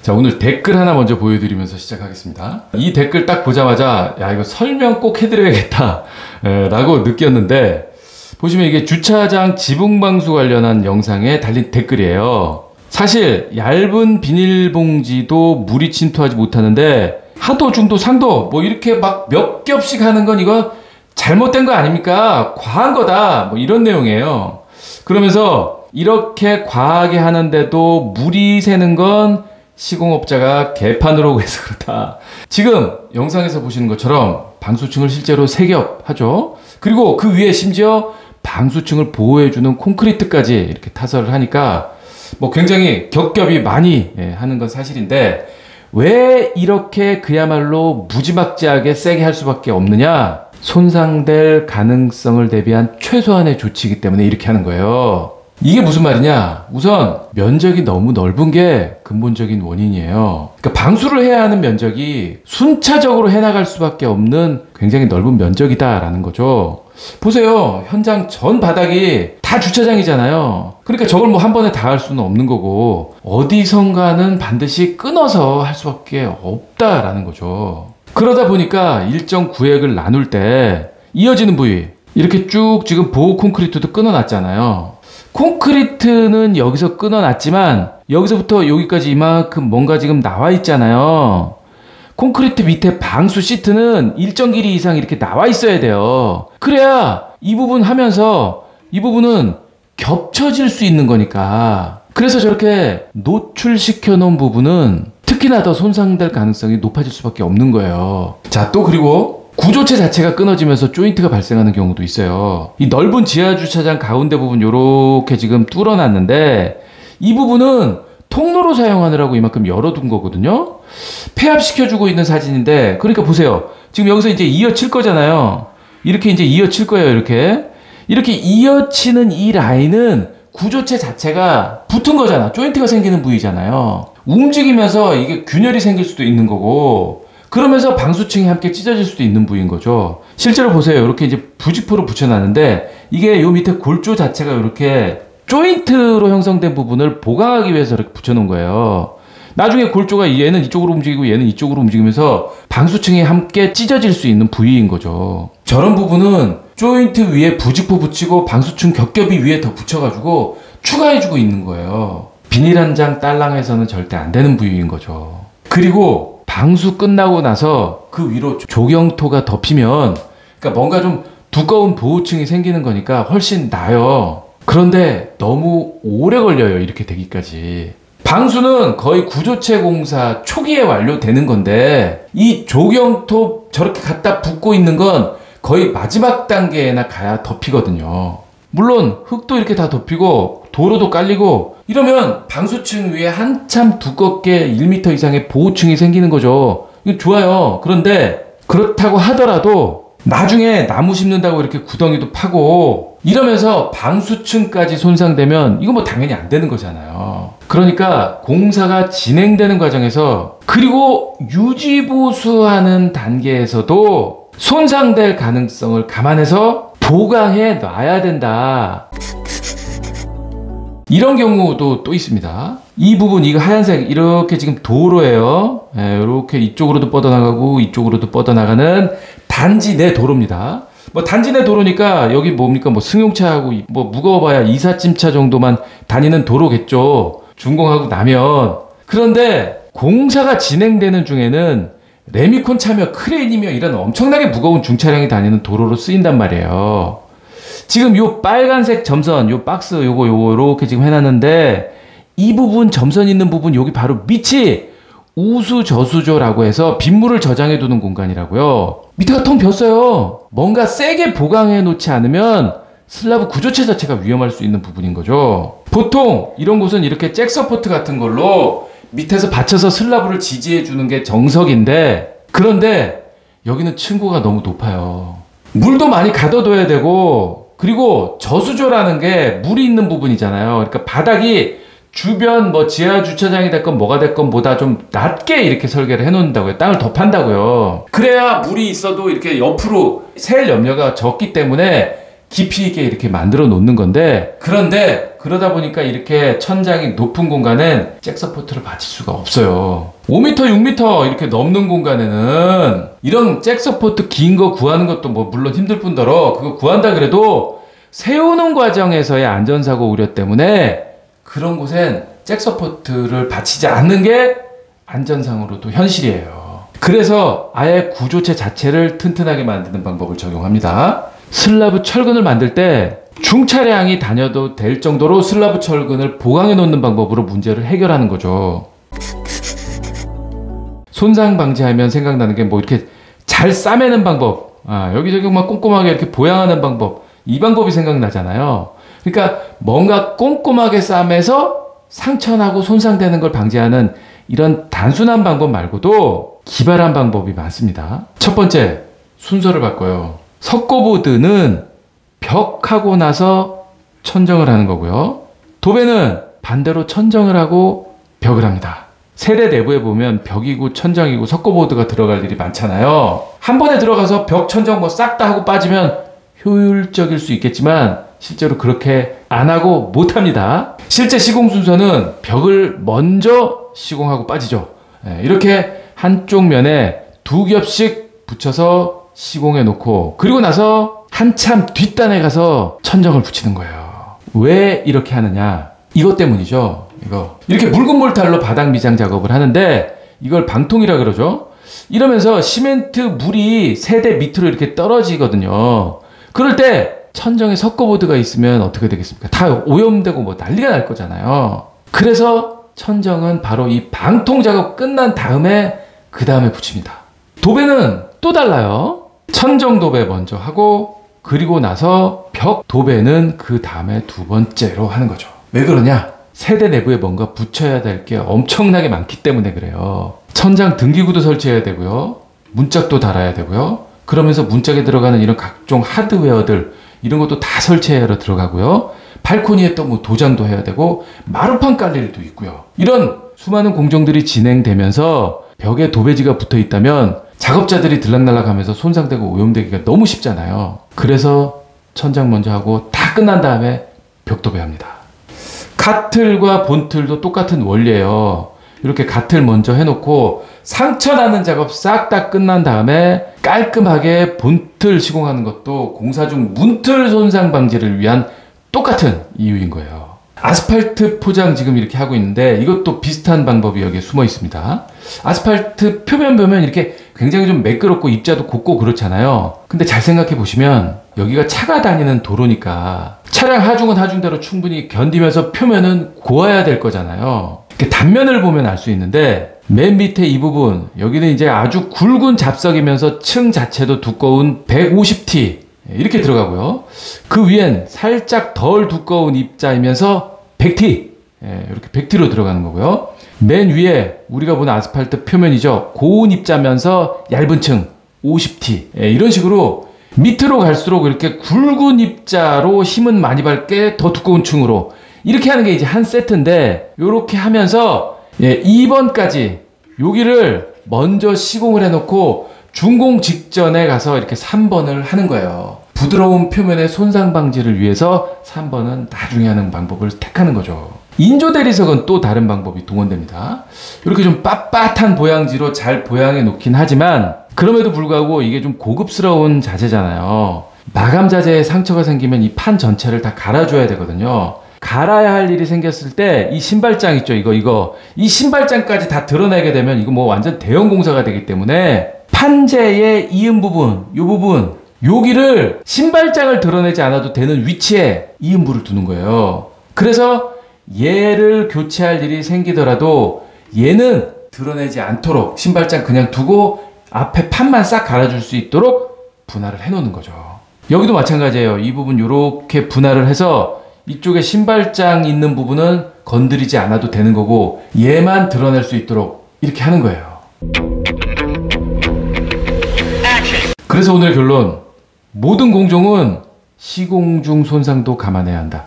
자, 오늘 댓글 하나 먼저 보여드리면서 시작하겠습니다. 이 댓글 딱 보자마자 야, 이거 설명 꼭 해드려야겠다 라고 느꼈는데, 보시면 이게 주차장 지붕방수 관련한 영상에 달린 댓글이에요. 사실 얇은 비닐봉지도 물이 침투하지 못하는데 하도 중도 상도 뭐 이렇게 막 몇 겹씩 하는 건 이거 잘못된 거 아닙니까? 과한 거다, 뭐 이런 내용이에요. 그러면서 이렇게 과하게 하는데도 물이 새는 건 시공업자가 개판으로 해서 그렇다. 지금 영상에서 보시는 것처럼 방수층을 실제로 3겹 하죠. 그리고 그 위에 심지어 방수층을 보호해주는 콘크리트까지 이렇게 타설을 하니까 뭐 굉장히 겹겹이 많이 하는 건 사실인데, 왜 이렇게 그야말로 무지막지하게 세게 할 수밖에 없느냐? 손상될 가능성을 대비한 최소한의 조치이기 때문에 이렇게 하는 거예요. 이게 무슨 말이냐? 우선 면적이 너무 넓은 게 근본적인 원인이에요. 그러니까 방수를 해야 하는 면적이 순차적으로 해나갈 수밖에 없는 굉장히 넓은 면적이다라는 거죠. 보세요. 현장 전 바닥이 다 주차장이잖아요. 그러니까 저걸 뭐 한 번에 다 할 수는 없는 거고, 어디선가는 반드시 끊어서 할 수밖에 없다라는 거죠. 그러다 보니까 일정 구획을 나눌 때 이어지는 부위, 이렇게 쭉 지금 보호 콘크리트도 끊어놨잖아요. 콘크리트는 여기서 끊어놨지만 여기서부터 여기까지 이만큼 뭔가 지금 나와 있잖아요. 콘크리트 밑에 방수 시트는 일정 길이 이상 이렇게 나와 있어야 돼요. 그래야 이 부분 하면서 이 부분은 겹쳐질 수 있는 거니까. 그래서 저렇게 노출시켜 놓은 부분은 특히나 더 손상될 가능성이 높아질 수밖에 없는 거예요. 자, 또 그리고 구조체 자체가 끊어지면서 조인트가 발생하는 경우도 있어요. 이 넓은 지하 주차장 가운데 부분 요렇게 지금 뚫어놨는데 이 부분은 통로로 사용하느라고 이만큼 열어둔 거거든요. 폐압시켜주고 있는 사진인데, 그러니까 보세요. 지금 여기서 이제 이어칠 거잖아요. 이렇게 이제 이어칠 거예요. 이렇게 이어치는 이 라인은 구조체 자체가 붙은 거잖아. 조인트가 생기는 부위잖아요. 움직이면서 이게 균열이 생길 수도 있는 거고, 그러면서 방수층이 함께 찢어질 수도 있는 부위인 거죠. 실제로 보세요. 이렇게 이제 부직포로 붙여놨는데 이게 요 밑에 골조 자체가 이렇게 조인트로 형성된 부분을 보강하기 위해서 이렇게 붙여놓은 거예요. 나중에 골조가 얘는 이쪽으로 움직이고 얘는 이쪽으로 움직이면서 방수층이 함께 찢어질 수 있는 부위인 거죠. 저런 부분은 조인트 위에 부직포 붙이고 방수층 겹겹이 위에 더 붙여가지고 추가해주고 있는 거예요. 비닐 한 장 딸랑해서는 절대 안 되는 부위인 거죠. 그리고 방수 끝나고 나서 그 위로 조경토가 덮이면, 그러니까 뭔가 좀 두꺼운 보호층이 생기는 거니까 훨씬 나아요. 그런데 너무 오래 걸려요. 이렇게 되기까지. 방수는 거의 구조체 공사 초기에 완료되는 건데, 이 조경토 저렇게 갖다 붓고 있는 건 거의 마지막 단계나 가야 덮이거든요. 물론 흙도 이렇게 다 덮이고 도로도 깔리고 이러면 방수층 위에 한참 두껍게 1m 이상의 보호층이 생기는 거죠. 이거 좋아요. 그런데 그렇다고 하더라도 나중에 나무 심는다고 이렇게 구덩이도 파고 이러면서 방수층까지 손상되면 이거 뭐 당연히 안 되는 거잖아요. 그러니까 공사가 진행되는 과정에서, 그리고 유지보수하는 단계에서도 손상될 가능성을 감안해서 보강해 놔야 된다. 이런 경우도 또 있습니다. 이 부분, 이거 하얀색 이렇게 지금 도로예요. 이렇게 이쪽으로도 뻗어나가고 이쪽으로도 뻗어나가는 단지 내 도로입니다. 뭐 단지 내 도로니까 여기 뭡니까, 뭐 승용차하고 뭐 무거워봐야 이삿짐차 정도만 다니는 도로겠죠. 준공하고 나면. 그런데 공사가 진행되는 중에는 레미콘 차며 크레인이며 이런 엄청나게 무거운 중차량이 다니는 도로로 쓰인단 말이에요. 지금 요 빨간색 점선, 요 박스 요거 이렇게 지금 해놨는데, 이 부분 점선 있는 부분 여기 바로 밑이 우수저수조라고 해서 빗물을 저장해 두는 공간이라고요. 밑에가 텅 비었어요. 뭔가 세게 보강해 놓지 않으면 슬라브 구조체 자체가 위험할 수 있는 부분인 거죠. 보통 이런 곳은 이렇게 잭 서포트 같은 걸로 밑에서 받쳐서 슬라브를 지지해 주는 게 정석인데, 그런데 여기는 층고가 너무 높아요. 물도 많이 가둬둬야 되고, 그리고 저수조라는 게 물이 있는 부분이잖아요. 그러니까 바닥이 주변 뭐 지하 주차장이 됐건 뭐가 됐건 보다 좀 낮게 이렇게 설계를 해 놓는다고요. 땅을 더 판다고요. 그래야 물이 있어도 이렇게 옆으로 셀 염려가 적기 때문에 깊이 있게 이렇게 만들어 놓는 건데, 그런데 그러다 보니까 이렇게 천장이 높은 공간엔 잭 서포트를 받칠 수가 없어요. 5m, 6m 이렇게 넘는 공간에는 이런 잭 서포트 긴 거 구하는 것도 뭐 물론 힘들 뿐더러, 그거 구한다 그래도 세우는 과정에서의 안전사고 우려 때문에 그런 곳엔 잭 서포트를 받치지 않는 게 안전상으로도 현실이에요. 그래서 아예 구조체 자체를 튼튼하게 만드는 방법을 적용합니다. 슬라브 철근을 만들 때 중차량이 다녀도 될 정도로 슬라브 철근을 보강해 놓는 방법으로 문제를 해결하는 거죠. 손상 방지하면 생각나는 게 뭐 이렇게 잘 싸매는 방법, 여기저기 막 꼼꼼하게 이렇게 보양하는 방법, 이 방법이 생각나잖아요. 그러니까 뭔가 꼼꼼하게 싸매서 상처나고 손상되는 걸 방지하는 이런 단순한 방법 말고도 기발한 방법이 많습니다. 첫 번째, 순서를 바꿔요. 석고보드는 벽하고 나서 천정을 하는 거고요. 도배는 반대로 천정을 하고 벽을 합니다. 세대 내부에 보면 벽이고 천정이고 석고보드가 들어갈 일이 많잖아요. 한 번에 들어가서 벽, 천정 뭐 싹 다 하고 빠지면 효율적일 수 있겠지만 실제로 그렇게 안 하고 못 합니다. 실제 시공 순서는 벽을 먼저 시공하고 빠지죠. 이렇게 한쪽 면에 2겹씩 붙여서 시공해 놓고, 그리고 나서 한참 뒷단에 가서 천정을 붙이는 거예요. 왜 이렇게 하느냐? 이것 때문이죠. 이렇게 묽은 몰탈로 바닥 미장 작업을 하는데 이걸 방통이라 그러죠. 이러면서 시멘트 물이 세대 밑으로 이렇게 떨어지거든요. 그럴 때 천정에 석고보드가 있으면 어떻게 되겠습니까? 다 오염되고 뭐 난리가 날 거잖아요. 그래서 천정은 바로 이 방통 작업 끝난 다음에 그 다음에 붙입니다. 도배는 또 달라요. 천정 도배 먼저 하고, 그리고 나서 벽 도배는 그 다음에 두 번째로 하는 거죠. 왜 그러냐? 세대 내부에 뭔가 붙여야 될 게 엄청나게 많기 때문에 그래요. 천장 등기구도 설치해야 되고요. 문짝도 달아야 되고요. 그러면서 문짝에 들어가는 이런 각종 하드웨어들, 이런 것도 다 설치해야 들어가고요. 발코니에 또 뭐 도장도 해야 되고, 마루판 깔 일도 있고요. 이런 수많은 공정들이 진행되면서 벽에 도배지가 붙어 있다면 작업자들이 들락날락하면서 손상되고 오염되기가 너무 쉽잖아요. 그래서 천장 먼저 하고 다 끝난 다음에 벽 도배합니다. 카틀과 본틀도 똑같은 원리예요. 이렇게 가틀 먼저 해놓고 상처 나는 작업 싹 다 끝난 다음에 깔끔하게 본틀 시공하는 것도 공사 중 문틀 손상 방지를 위한 똑같은 이유인 거예요. 아스팔트 포장 지금 이렇게 하고 있는데 이것도 비슷한 방법이 여기에 숨어 있습니다. 아스팔트 표면 보면 이렇게 굉장히 좀 매끄럽고 입자도 곱고 그렇잖아요. 근데 잘 생각해 보시면 여기가 차가 다니는 도로니까 차량 하중은 하중대로 충분히 견디면서 표면은 고와야 될 거잖아요. 단면을 보면 알 수 있는데 맨 밑에 이 부분, 여기는 이제 아주 굵은 잡석이면서 층 자체도 두꺼운 150T 이렇게 들어가고요. 그 위엔 살짝 덜 두꺼운 입자이면서 100T, 이렇게 100T로 들어가는 거고요. 맨 위에 우리가 보는 아스팔트 표면이죠. 고운 입자면서 얇은 층 50T, 이런 식으로 밑으로 갈수록 이렇게 굵은 입자로 힘은 많이 받게 더 두꺼운 층으로 이렇게 하는 게 이제 한 세트인데, 이렇게 하면서 2번까지 여기를 먼저 시공을 해놓고 준공 직전에 가서 이렇게 3번을 하는 거예요. 부드러운 표면의 손상 방지를 위해서 3번은 나중에 하는 방법을 택하는 거죠. 인조 대리석은 또 다른 방법이 동원됩니다. 이렇게 좀 빳빳한 보양지로 잘 보양해 놓긴 하지만 그럼에도 불구하고 이게 좀 고급스러운 자재잖아요. 마감 자재에 상처가 생기면 이 판 전체를 다 갈아줘야 되거든요. 갈아야 할 일이 생겼을 때 이 신발장 있죠, 이 신발장까지 다 드러내게 되면 이거 뭐 완전 대형 공사가 되기 때문에 판재의 이음 부분, 이 부분, 여기를 신발장을 드러내지 않아도 되는 위치에 이음부를 두는 거예요. 그래서 얘를 교체할 일이 생기더라도 얘는 드러내지 않도록 신발장 그냥 두고 앞에 판만 싹 갈아줄 수 있도록 분할을 해 놓는 거죠. 여기도 마찬가지예요. 이 부분 이렇게 분할을 해서 이쪽에 신발장 있는 부분은 건드리지 않아도 되는 거고 얘만 드러낼 수 있도록 이렇게 하는 거예요. 그래서 오늘 결론, 모든 공정은 시공 중 손상도 감안해야 한다.